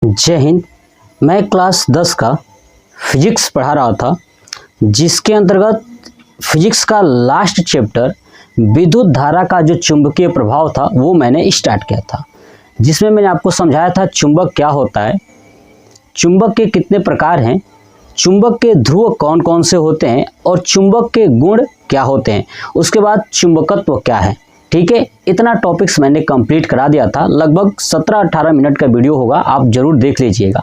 जय हिंद। मैं क्लास 10 का फिजिक्स पढ़ा रहा था, जिसके अंतर्गत फिजिक्स का लास्ट चैप्टर विद्युत धारा का जो चुंबकीय प्रभाव था वो मैंने स्टार्ट किया था, जिसमें मैंने आपको समझाया था चुंबक क्या होता है, चुंबक के कितने प्रकार हैं, चुंबक के ध्रुव कौन कौन से होते हैं और चुंबक के गुण क्या होते हैं, उसके बाद चुंबकत्व क्या है। ठीक है, इतना टॉपिक्स मैंने कंप्लीट करा दिया था। लगभग 17-18 मिनट का वीडियो होगा, आप जरूर देख लीजिएगा।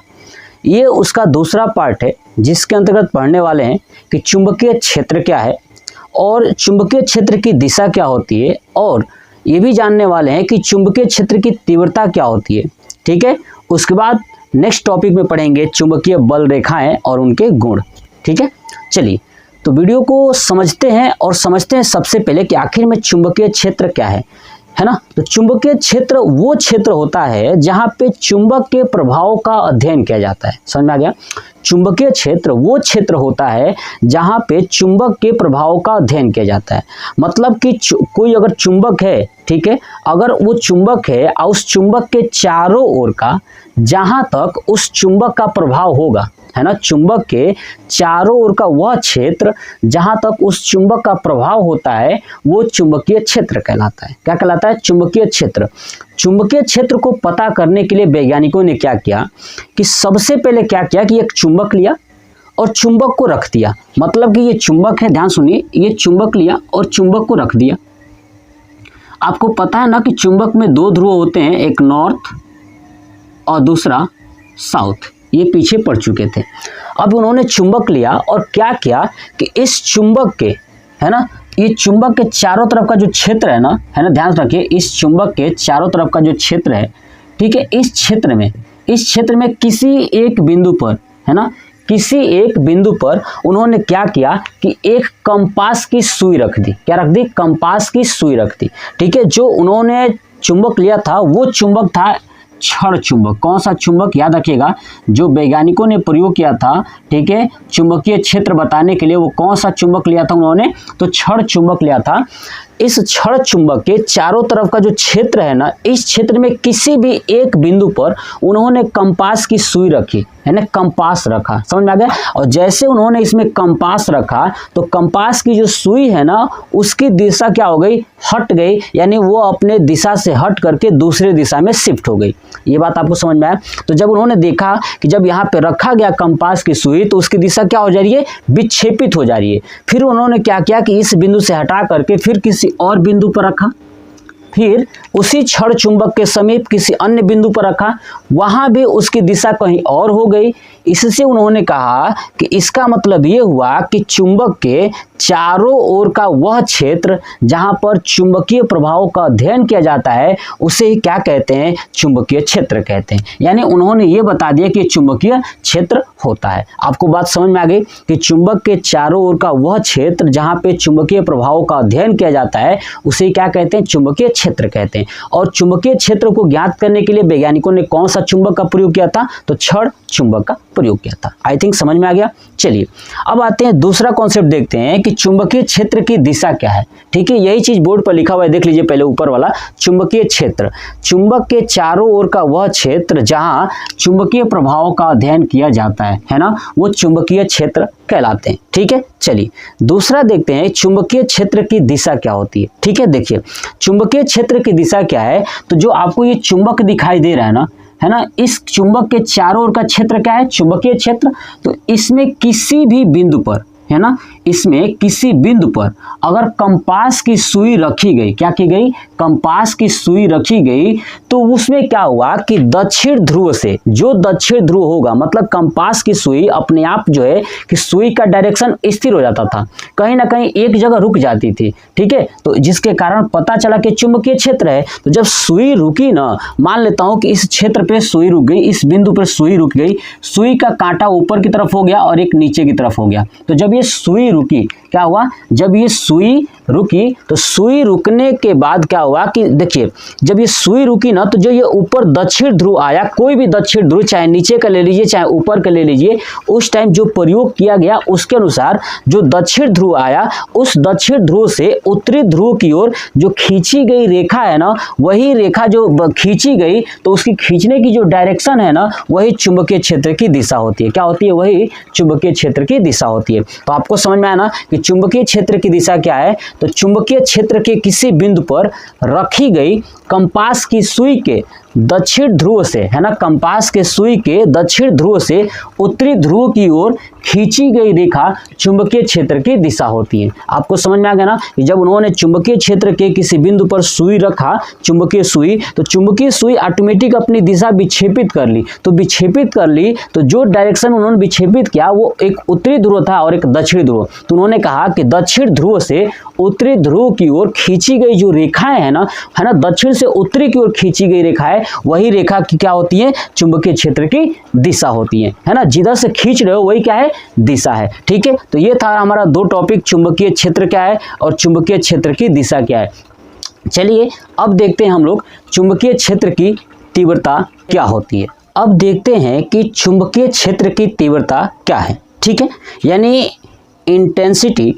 ये उसका दूसरा पार्ट है, जिसके अंतर्गत पढ़ने वाले हैं कि चुंबकीय क्षेत्र क्या है और चुंबकीय क्षेत्र की दिशा क्या होती है, और ये भी जानने वाले हैं कि चुंबकीय क्षेत्र की तीव्रता क्या होती है। ठीक है, उसके बाद नेक्स्ट टॉपिक में पढ़ेंगे चुंबकीय बल रेखाएं और उनके गुण। ठीक है, चलिए तो वीडियो को समझते हैं और समझते हैं सबसे पहले कि आखिर में चुंबकीय क्षेत्र क्या है ना। तो चुंबकीय क्षेत्र वो क्षेत्र होता है जहां पे चुंबक के प्रभाव का अध्ययन किया जाता है। समझ में आ गया? चुंबकीय क्षेत्र वो क्षेत्र होता है जहां पे चुंबक के प्रभाव का अध्ययन किया जाता है। मतलब कि कोई अगर चुंबक है, ठीक है, अगर वो चुंबक है और उस चुंबक के चारों ओर का जहां तक उस चुंबक का प्रभाव होगा, है ना, चुंबक के चारों ओर का वह क्षेत्र जहां तक उस चुंबक का प्रभाव होता है वो चुंबकीय क्षेत्र कहलाता है। क्या कहलाता है? चुंबकीय क्षेत्र। चुंबकीय क्षेत्र को पता करने के लिए वैज्ञानिकों ने क्या किया कि सबसे पहले क्या किया कि एक चुंबक लिया और चुंबक को रख दिया। मतलब कि ये चुंबक है, ध्यान सुनिए, ये चुंबक लिया और चुंबक को रख दिया। आपको पता है ना कि चुंबक में दो ध्रुव होते हैं, एक नॉर्थ और दूसरा साउथ। ये पीछे पड़ चुके थे। अब उन्होंने चुंबक लिया और क्या किया कि इस चुंबक के, है ना, ये चुंबक के चारों तरफ का जो क्षेत्र है ना, ध्यान रखिए, इस चुंबक के चारों तरफ का जो क्षेत्र है, ठीक है, इस क्षेत्र में किसी एक बिंदु पर, है ना, किसी एक बिंदु पर उन्होंने क्या किया कि एक कंपास की सुई रख दी। क्या रख दी? कंपास की सुई रख दी। ठीक है, जो उन्होंने चुंबक लिया था वो चुंबक था क्षण चुंबक। कौन सा चुंबक? याद रखिएगा, जो वैज्ञानिकों ने प्रयोग किया था, ठीक है, चुंबकीय क्षेत्र बताने के लिए, वो कौन सा चुंबक लिया था उन्होंने? तो क्षण चुंबक लिया था। इस क्षण चुंबक के चारों तरफ का जो क्षेत्र है ना, इस क्षेत्र में किसी भी एक बिंदु पर उन्होंने कंपास की सुई रखी, है ना, कंपास रखा। समझ में आ गया? और जैसे उन्होंने इसमें कंपास रखा तो कंपास की जो सुई है ना, उसकी दिशा क्या हो गई? हट गई, यानी वो अपने दिशा से हट करके दूसरे दिशा में शिफ्ट हो गई। ये बात आपको समझ में आया? तो जब उन्होंने देखा कि जब यहाँ पे रखा गया कंपास की सुई तो उसकी दिशा क्या हो जा रही है? विक्षेपित हो जा रही है। फिर उन्होंने क्या किया कि इस बिंदु से हटा करके फिर किसी और बिंदु पर रखा, फिर उसी क्षण चुंबक के समीप किसी अन्य बिंदु पर रखा, वहां भी उसकी दिशा कहीं और हो गई। इससे उन्होंने कहा कि इसका मतलब ये हुआ कि चुंबक के चारों ओर का वह क्षेत्र जहां पर चुंबकीय प्रभाव का अध्ययन किया जाता है उसे ही क्या कहते हैं? चुंबकीय क्षेत्र कहते हैं। यानी उन्होंने ये बता दिया कि चुंबकीय क्षेत्र होता है। आपको बात समझ में आ गई कि चुंबक के चारों ओर का वह क्षेत्र जहां पे चुंबकीय प्रभाव का अध्ययन किया जाता है उसे क्या कहते हैं? चुंबकीय क्षेत्र कहते हैं। और चुंबकीय क्षेत्र को ज्ञात करने के लिए वैज्ञानिकों ने कौन सा चुंबक का प्रयोग किया था? तो क्षण चुंबक का प्रयोग किया था। आई थिंक समझ में आ गया। चलिए अब आते हैं दूसरा कॉन्सेप्ट, देखते हैं कि चुंबकीय क्षेत्र की दिशा क्या है। ठीक है, यही चीज बोर्ड पर लिखा हुआ है, देख लीजिए पहले ऊपर वाला। चुंबकीय क्षेत्र, चुंबक के चारों ओर का वह क्षेत्र जहां चुंबकीय प्रभाव का अध्ययन किया जाता है ना, वो चुंबकीय क्षेत्र कहलाते हैं। ठीक है, चलिए दूसरा देखते हैं चुंबकीय क्षेत्र की दिशा क्या होती है। ठीक है, देखिए चुंबकीय क्षेत्र की दिशा क्या है। तो जो आपको ये चुंबक दिखाई दे रहा है ना, इस चुंबक के चारों ओर का क्षेत्र क्या है? चुंबकीय क्षेत्र। तो इसमें किसी भी बिंदु पर, है ना, इसमें किसी बिंदु पर अगर कंपास की सुई रखी गई, क्या की गई? कंपास की सुई रखी गई, तो उसमें क्या हुआ कि दक्षिण ध्रुव से, जो दक्षिण ध्रुव होगा, मतलब कंपास की सुई अपने आप जो है कि सुई का डायरेक्शन स्थिर हो जाता था, कहीं ना कहीं एक जगह रुक जाती थी। ठीक है, तो जिसके कारण पता चला कि चुंबकीय क्षेत्र है। तो जब सुई रुकी ना, मान लेता हूं कि इस क्षेत्र पे सुई रुक गई, इस बिंदु पर सुई रुक गई, सुई का कांटा ऊपर की तरफ हो गया और एक नीचे की तरफ हो गया। तो जब ये सुई रुकी, क्या हुआ? जब ये सुई रुकी तो सुई रुकने के बाद क्या हुआ कि देखिए जब ये सुई रुकी ना तो जो ये ऊपर दक्षिण ध्रुव आया, कोई भी दक्षिण ध्रुव चाहे नीचे का ले लीजिए चाहे ऊपर का ले लीजिए, उस टाइम जो प्रयोग किया गया उसके अनुसार जो दक्षिण ध्रुव आया उस दक्षिण ध्रुव से उत्तरी ध्रुव की ओर जो खींची गई रेखा है ना, वही रेखा जो खींची गई तो उसकी खींचने की जो डायरेक्शन है ना वही चुंबकीय क्षेत्र की दिशा होती है। क्या होती है? वही चुंबकीय क्षेत्र की दिशा होती है। तो आपको समझ में आया ना कि चुंबकीय क्षेत्र की दिशा क्या है? तो चुंबकीय क्षेत्र के किसी बिंदु पर रखी गई कंपास की सुई के दक्षिण ध्रुव से, है ना, कंपास के सुई के दक्षिण ध्रुव से उत्तरी ध्रुव की ओर खींची गई रेखा चुंबकीय क्षेत्र की दिशा होती है। आपको समझ में आ गया ना कि जब उन्होंने चुंबकीय क्षेत्र के किसी बिंदु पर सुई रखा, चुंबकीय सुई, तो चुंबकीय सुई ऑटोमेटिक अपनी दिशा विक्षेपित कर ली। तो विक्षेपित कर ली तो जो डायरेक्शन उन्होंने विक्षेपित किया वो एक उत्तरी ध्रुव था और एक दक्षिणी ध्रुव। तो उन्होंने कहा कि दक्षिण ध्रुव से उत्तरी ध्रुव की ओर खींची गई जो रेखाएं है ना, दक्षिण से उत्तरी की ओर खींची गई रेखा है, वही रेखा की क्या होती है? चुंबकीय क्षेत्र की दिशा होती है ना। जिधर से खींच रहे हो वही क्या है? दिशा है। ठीक है, तो ये था हमारा दो टॉपिक, चुंबकीय क्षेत्र क्या है और चुंबकीय क्षेत्र की दिशा क्या है। चलिए अब देखते हैं हम लोग चुंबकीय क्षेत्र की तीव्रता क्या होती है। अब देखते हैं कि चुंबकीय क्षेत्र की तीव्रता क्या है। ठीक है, यानी इंटेंसिटी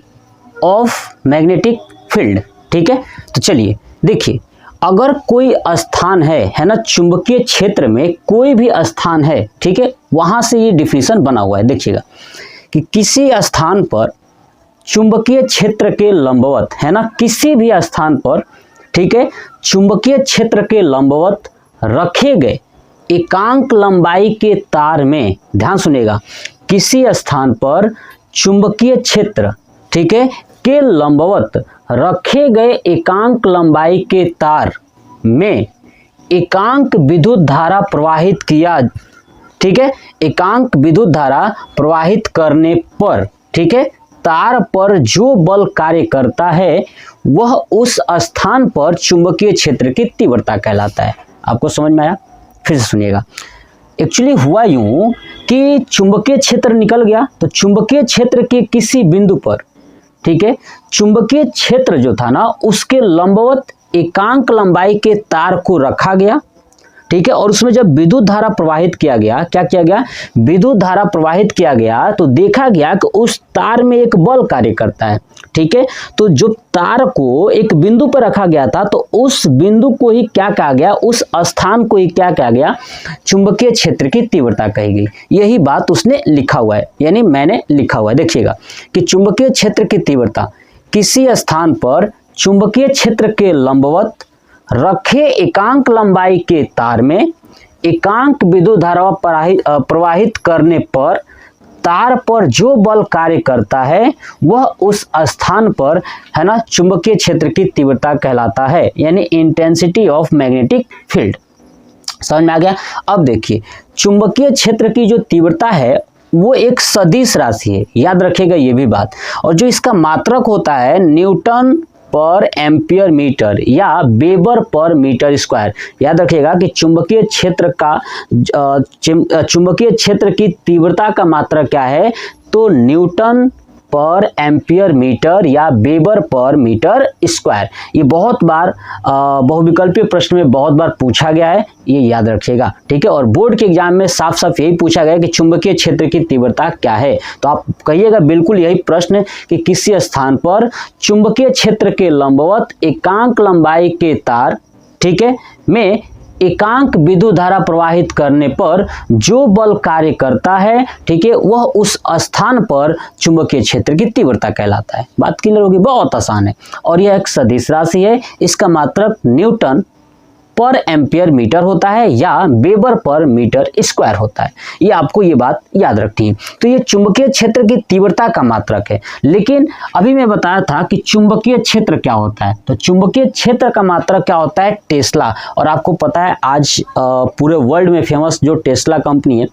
ऑफ मैग्नेटिक फील्ड। ठीक है, तो चलिए देखिए, अगर कोई स्थान है ना, चुंबकीय क्षेत्र में कोई भी स्थान है, ठीक है, वहां से ये डिफिनेशन बना हुआ है। देखिएगा कि किसी स्थान पर चुंबकीय क्षेत्र के लंबवत, है ना, किसी भी स्थान पर, ठीक है, चुंबकीय क्षेत्र के लंबवत रखे गए एकांक लंबाई के तार में, ध्यान सुनिएगा, किसी स्थान पर चुंबकीय क्षेत्र, ठीक है, के लंबवत रखे गए एकांक लंबाई के तार में एकांक विद्युत धारा प्रवाहित किया, ठीक है, एकांक विद्युत धारा प्रवाहित करने पर, ठीक है, तार पर जो बल कार्य करता है वह उस स्थान पर चुंबकीय क्षेत्र की तीव्रता कहलाता है। आपको समझ में आया? फिर से सुनिएगा। एक्चुअली हुआ यूं कि चुंबकीय क्षेत्र निकल गया, तो चुंबकीय क्षेत्र के किसी बिंदु पर, ठीक है, चुंबकीय क्षेत्र जो था ना उसके लंबवत एकांक लंबाई के तार को रखा गया, ठीक है, और उसमें जब विद्युत धारा प्रवाहित किया गया, क्या किया गया? विद्युत धारा प्रवाहित किया गया तो देखा गया कि उस तार में एक बल कार्य करता है। ठीक है, तो जो तार को एक बिंदु पर रखा गया था तो उस बिंदु को ही क्या कहा गया? उस स्थान को ही क्या कहा गया? चुंबकीय क्षेत्र की तीव्रता कही गई। यही बात उसने लिखा हुआ है, यानी मैंने लिखा हुआ है। देखिएगा कि चुंबकीय क्षेत्र की तीव्रता किसी स्थान पर चुंबकीय क्षेत्र के लंबवत रखे एकांक लंबाई के तार में एकांक विद्युत धारा प्रवाहित करने पर तार पर जो बल कार्य करता है वह उस स्थान पर, है ना, चुंबकीय क्षेत्र की तीव्रता कहलाता है, यानी इंटेंसिटी ऑफ मैग्नेटिक फील्ड। समझ में आ गया? अब देखिए, चुंबकीय क्षेत्र की जो तीव्रता है वो एक सदिश राशि है, याद रखिएगा ये भी बात, और जो इसका मात्रक होता है न्यूटन पर एम्पियर मीटर या वेबर पर मीटर स्क्वायर। याद रखिएगा कि चुंबकीय क्षेत्र का चुंबकीय क्षेत्र की तीव्रता का मात्रक क्या है? तो न्यूटन पर एम्पियर मीटर या वेबर पर मीटर स्क्वायर। ये बहुत बार बहुविकल्पीय प्रश्न में बहुत बार पूछा गया है, ये याद रखिएगा। ठीक है, और बोर्ड के एग्जाम में साफ साफ यही पूछा गया कि चुंबकीय क्षेत्र की तीव्रता क्या है। तो आप कहिएगा बिल्कुल यही प्रश्न कि किसी स्थान पर चुंबकीय क्षेत्र के लंबवत एकांक लंबाई के तार, ठीक है, में एकांक विद्युत धारा प्रवाहित करने पर जो बल कार्य करता है, ठीक है, वह उस स्थान पर चुंबकीय क्षेत्र की तीव्रता कहलाता है। बात क्लियर होगी? बहुत आसान है, और यह एक सदिश राशि है। इसका मात्रक न्यूटन पर एम्पियर मीटर होता है या वेबर पर मीटर स्क्वायर होता है। ये आपको ये बात याद रखनी है। तो ये चुंबकीय क्षेत्र की तीव्रता का मात्रक है। लेकिन अभी मैं बताया था कि चुंबकीय क्षेत्र क्या होता है, तो चुंबकीय क्षेत्र का मात्रक क्या होता है? टेस्ला। और आपको पता है आज पूरे वर्ल्ड में फेमस जो टेस्ला कंपनी है,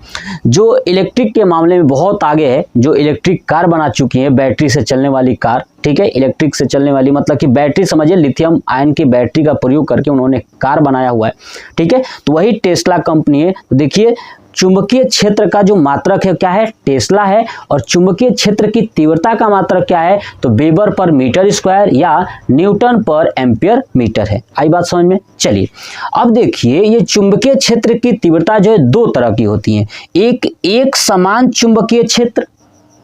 जो इलेक्ट्रिक के मामले में बहुत आगे है, जो इलेक्ट्रिक कार बना चुकी है, बैटरी से चलने वाली कार। ठीक है, इलेक्ट्रिक से चलने वाली मतलब कि बैटरी समझिए, लिथियम आयन की बैटरी का प्रयोग करके उन्होंने कार बनाया हुआ है। ठीक है, तो वही टेस्ला कंपनी है। तो देखिए चुंबकीय क्षेत्र का जो मात्रक है क्या है, टेस्ला है, और चुंबकीय क्षेत्र की तीव्रता का मात्रक क्या है, तो वेबर पर मीटर स्क्वायर या न्यूटन पर एम्पियर मीटर है। आई बात समझ में। चलिए अब देखिए, ये चुंबकीय क्षेत्र की तीव्रता जो है दो तरह की होती है, एक समान चुंबकीय क्षेत्र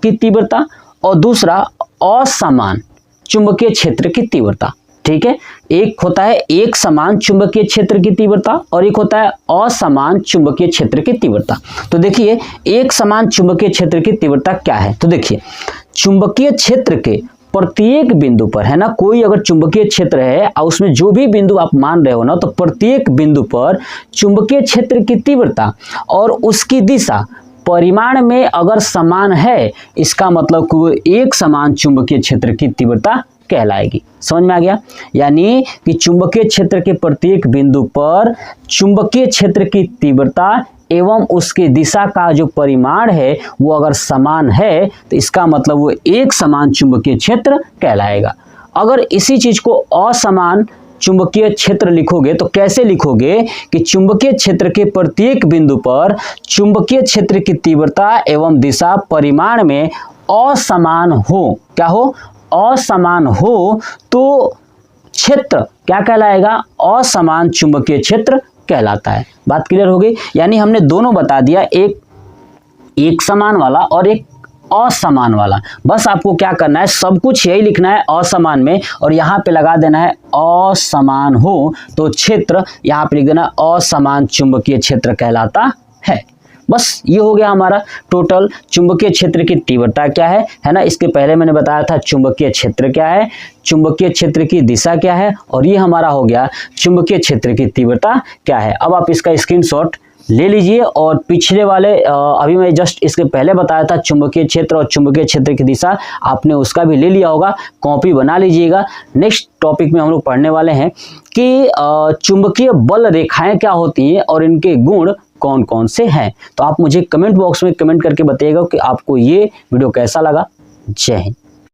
की तीव्रता और दूसरा असमान चुंबकीय क्षेत्र की तीव्रता। ठीक है, एक होता है एक समान चुंबकीय क्षेत्र की तीव्रता और एक होता है असमान चुंबकीय क्षेत्र की तीव्रता। तो देखिए एक समान चुंबकीय क्षेत्र की तीव्रता क्या है, तो देखिए चुंबकीय क्षेत्र के प्रत्येक बिंदु पर, है ना, कोई अगर चुंबकीय क्षेत्र है और उसमें जो भी बिंदु आप मान रहे हो ना, तो प्रत्येक बिंदु पर चुंबकीय क्षेत्र की तीव्रता और उसकी दिशा परिमाण में अगर समान है, इसका मतलब कि वो एक समान चुंबकीय क्षेत्र की तीव्रता कहलाएगी। समझ में आ गया। यानी कि चुंबकीय क्षेत्र के प्रत्येक बिंदु पर चुंबकीय क्षेत्र की तीव्रता एवं उसकी दिशा का जो परिमाण है वो अगर समान है, तो इसका मतलब वो एक समान चुंबकीय क्षेत्र कहलाएगा। अगर इसी चीज को असमान चुंबकीय क्षेत्र लिखोगे तो कैसे लिखोगे कि चुंबकीय क्षेत्र के प्रत्येक बिंदु पर चुंबकीय क्षेत्र की तीव्रता एवं दिशा परिमाण में असमान हो, क्या हो, असमान हो, तो क्षेत्र क्या कहलाएगा, असमान चुंबकीय क्षेत्र कहलाता है। बात क्लियर हो गई। यानी हमने दोनों बता दिया, एक समान वाला और एक असमान वाला। बस आपको क्या करना है, सब कुछ यही लिखना है असमान में और यहाँ पे लगा देना है असमान हो, तो क्षेत्र यहाँ पे लिख देना असमान चुंबकीय क्षेत्र कहलाता है। बस ये हो गया हमारा टोटल चुंबकीय क्षेत्र की तीव्रता क्या है ना। इसके पहले मैंने बताया था चुंबकीय क्षेत्र क्या है, चुंबकीय क्षेत्र की दिशा क्या है, और ये हमारा हो गया चुंबकीय क्षेत्र की तीव्रता क्या है। अब आप इसका स्क्रीनशॉट ले लीजिए और पिछले वाले अभी मैं जस्ट इसके पहले बताया था चुंबकीय क्षेत्र और चुंबकीय क्षेत्र की दिशा, आपने उसका भी ले लिया होगा, कॉपी बना लीजिएगा। नेक्स्ट टॉपिक में हम लोग पढ़ने वाले हैं कि चुंबकीय बल रेखाएं क्या होती हैं और इनके गुण कौन कौन से हैं। तो आप मुझे कमेंट बॉक्स में कमेंट करके बताइएगा कि आपको ये वीडियो कैसा लगा। जय हिंद।